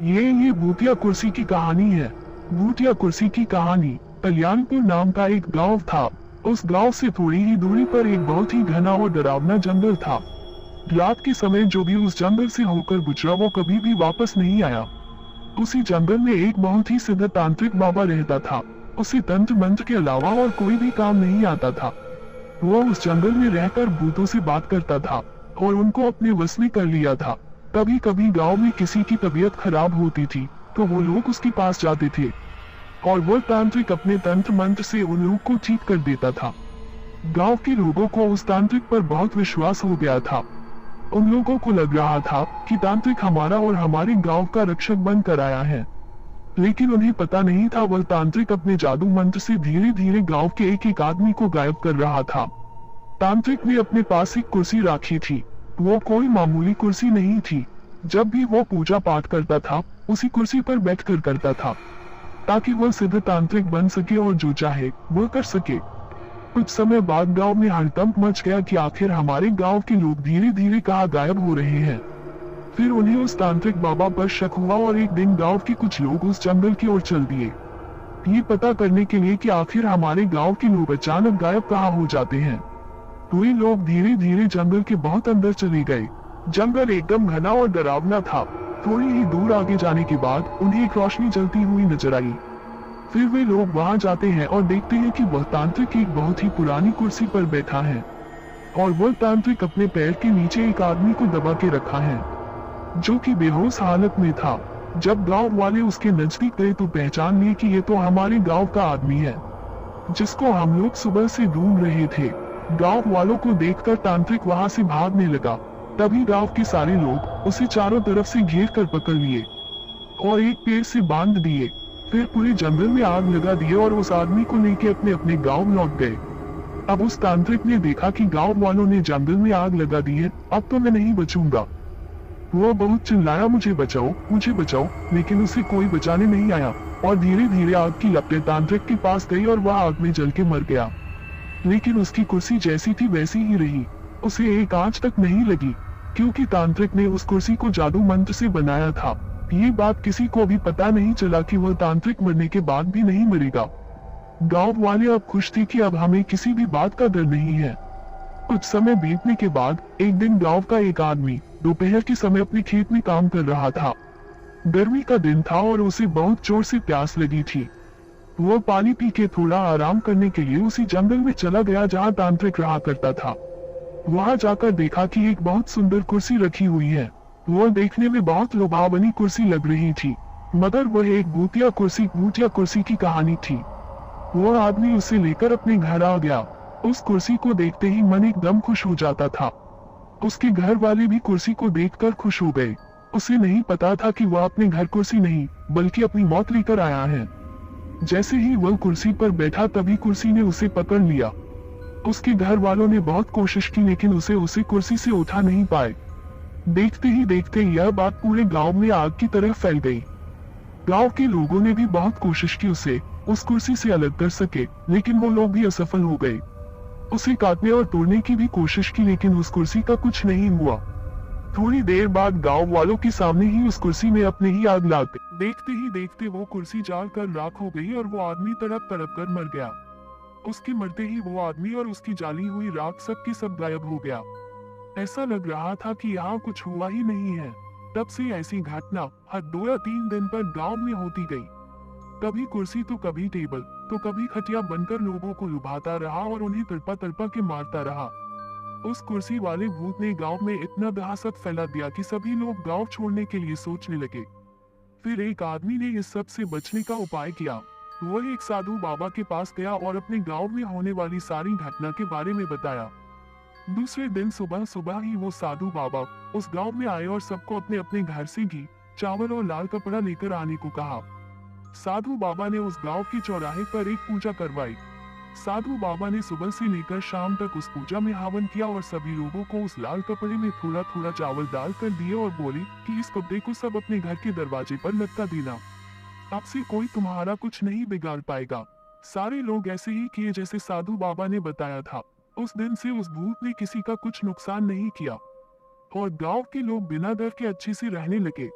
ये भूतिया कुर्सी की कहानी है। भूतिया कुर्सी की कहानी। कल्याणपुर नाम का एक गांव था। उस गांव से थोड़ी ही दूरी पर एक बहुत ही घना और डरावना जंगल था। रात के समय जो भी उस जंगल से होकर गुजरा वो कभी भी वापस नहीं आया। उसी जंगल में एक बहुत ही सिद्ध तांत्रिक बाबा रहता था। उसे तंत्र मंत्र के अलावा और कोई भी काम नहीं आता था। वह उस जंगल में रहकर भूतों से बात करता था और उनको अपने वश में कर लिया था। कभी कभी गांव में किसी की तबीयत खराब होती थी तो वो लोग उसके पास जाते थे और वह तांत्रिक अपने तंत्र मंत्र से उन लोगों को ठीक कर देता था। गांव के लोगों को उस तांत्रिक पर बहुत विश्वास हो गया था। उन लोगों को लग रहा था कि तांत्रिक हमारा और हमारे गांव का रक्षक बनकर आया है। लेकिन उन्हें पता नहीं था वह तांत्रिक अपने जादू मंत्र से धीरे धीरे गांव के एक एक आदमी को गायब कर रहा था। तांत्रिक ने अपने पास एक कुर्सी रखी थी। वो कोई मामूली कुर्सी नहीं थी। जब भी वो पूजा पाठ करता था उसी कुर्सी पर बैठकर करता था ताकि वह सिद्ध तांत्रिक बन सके और जो चाहे वह कर सके। कुछ समय बाद गांव में हड़कंप मच गया कि आखिर हमारे गांव के लोग धीरे धीरे कहाँ गायब हो रहे हैं। फिर उन्हें उस तांत्रिक बाबा पर शक हुआ और एक दिन गांव के कुछ लोग उस जंगल की ओर चल दिए, ये पता करने के लिए कि आखिर हमारे गांव के लोग अचानक गायब कहाँ हो जाते हैं। तो ये लोग धीरे धीरे जंगल के बहुत अंदर चले गए। जंगल एकदम घना और डरावना था। थोड़ी ही दूर आगे जाने के बाद उन्हें एक रोशनी जलती हुई नजर आई। फिर वे लोग वहां जाते हैं और देखते हैं कि वह तांत्रिक एक बहुत ही पुरानी कुर्सी पर बैठा है और वह तांत्रिक अपने पैर के नीचे एक आदमी को दबा के रखा है जो कि बेहोश हालत में था। जब गांव वाले उसके नजदीक गए तो पहचान लिए कि ये तो हमारे गांव का आदमी है जिसको हम लोग सुबह से ढूंढ रहे थे। गांव वालों को देखकर तांत्रिक वहां से भागने लगा। तभी गांव के सारे लोग उसे चारों तरफ से घेर कर पकड़ लिए और एक पेड़ से बांध दिए। फिर पूरे जंगल में आग लगा दी और उस आदमी को लेके अपने अपने गांव लौट गए। अब उस तांत्रिक ने देखा कि गांव वालों ने जंगल में आग लगा दी है, अब तो मैं नहीं बचूंगा। वो बहुत चिल्लाया, मुझे बचाओ मुझे बचाओ, लेकिन उसे कोई बचाने नहीं आया और धीरे धीरे आग की लपटें तांत्रिक के पास गई और वह आग में जल के मर गया। लेकिन उसकी कुर्सी जैसी थी वैसी ही रही। उसे एक आंच तक नहीं लगी क्योंकि तांत्रिक ने उस कुर्सी को जादू मंत्र से बनाया था। ये बात किसी को भी पता नहीं चला कि वह तांत्रिक मरने के बाद भी नहीं मरेगा। गांव वाले अब खुश थे कि अब हमें किसी भी बात का डर नहीं है। कुछ समय बीतने के बाद एक दिन गांव का एक आदमी दोपहर के समय अपने खेत में काम कर रहा था। गर्मी का दिन था और उसे बहुत जोर से प्यास लगी थी। वह पानी पी के थोड़ा आराम करने के लिए उसी जंगल में चला गया जहाँ तांत्रिक रहा करता था। वहां जाकर देखा कि एक बहुत सुंदर कुर्सी रखी हुई है। वह देखने में बहुत लुभावनी कुर्सी लग रही थी, मगर वह एक भूतिया कुर्सी की कहानी थी। वह आदमी उसे लेकर अपने घर आ गया। उस कुर्सी को देखते ही मन एकदम खुश हो जाता था। उसके घर वाले भी कुर्सी को देखकर खुश हो गए। उसे नहीं पता था कि वह अपने घर कुर्सी नहीं बल्कि अपनी मौत लेकर आया है। जैसे ही वह कुर्सी पर बैठा तभी कुर्सी ने उसे पकड़ लिया। उसके घर वालों ने बहुत कोशिश की लेकिन उसे कुर्सी से उठा नहीं पाए। देखते ही देखते यह बात पूरे गांव में आग की तरह फैल गई। गांव के लोगों ने भी बहुत कोशिश की उसे उस कुर्सी से अलग कर सके, लेकिन वो लोग भी असफल हो गए। उसे काटने और तोड़ने की भी कोशिश की लेकिन उस कुर्सी का कुछ नहीं हुआ। थोड़ी देर बाद गांव वालों के सामने ही उस कुर्सी में अपने ही आग लग गई। देखते ही देखते वो कुर्सी जलकर राख हो गई और वो आदमी तड़प तड़प कर मर गया। उसके मरते ही वो आदमी और उसकी जाली हुई राख सब की सब गायब हो गया। ऐसा लग रहा था कि यहाँ कुछ हुआ ही नहीं है। तब से ऐसी घटना हर 2 या 3 दिन पर गांव में होती गई। कभी कुर्सी तो कभी टेबल तो कभी खटिया बनकर लोगों को लुभाता रहा और उन्हें तड़पा तड़पा के मारता रहा। उस कुर्सी वाले भूत ने गांव में इतना दहशत फैला दिया कि सभी लोग गांव छोड़ने के लिए सोचने लगे। फिर एक आदमी ने इस सब से बचने का उपाय किया। वह एक साधु बाबा के पास गया और अपने गांव में होने वाली सारी घटना के बारे में बताया। दूसरे दिन सुबह सुबह ही वो साधु बाबा उस गांव में आए और सबको अपने अपने घर से घी, चावल और लाल कपड़ा लेकर आने को कहा। साधु बाबा ने उस गांव के चौराहे पर एक पूजा करवाई। साधु बाबा ने सुबह से लेकर शाम तक उस पूजा में हवन किया और सभी लोगों को उस लाल कपड़े में थोड़ा थोड़ा चावल डाल कर दिए और बोले कि इस कपड़े को सब अपने घर के दरवाजे पर लटका देना। आपसे कोई तुम्हारा कुछ नहीं बिगाड़ पाएगा। सारे लोग ऐसे ही किए जैसे साधु बाबा ने बताया था। उस दिन से उस भूत ने किसी का कुछ नुकसान नहीं किया और गांव के लोग बिना डर के अच्छे से रहने लगे।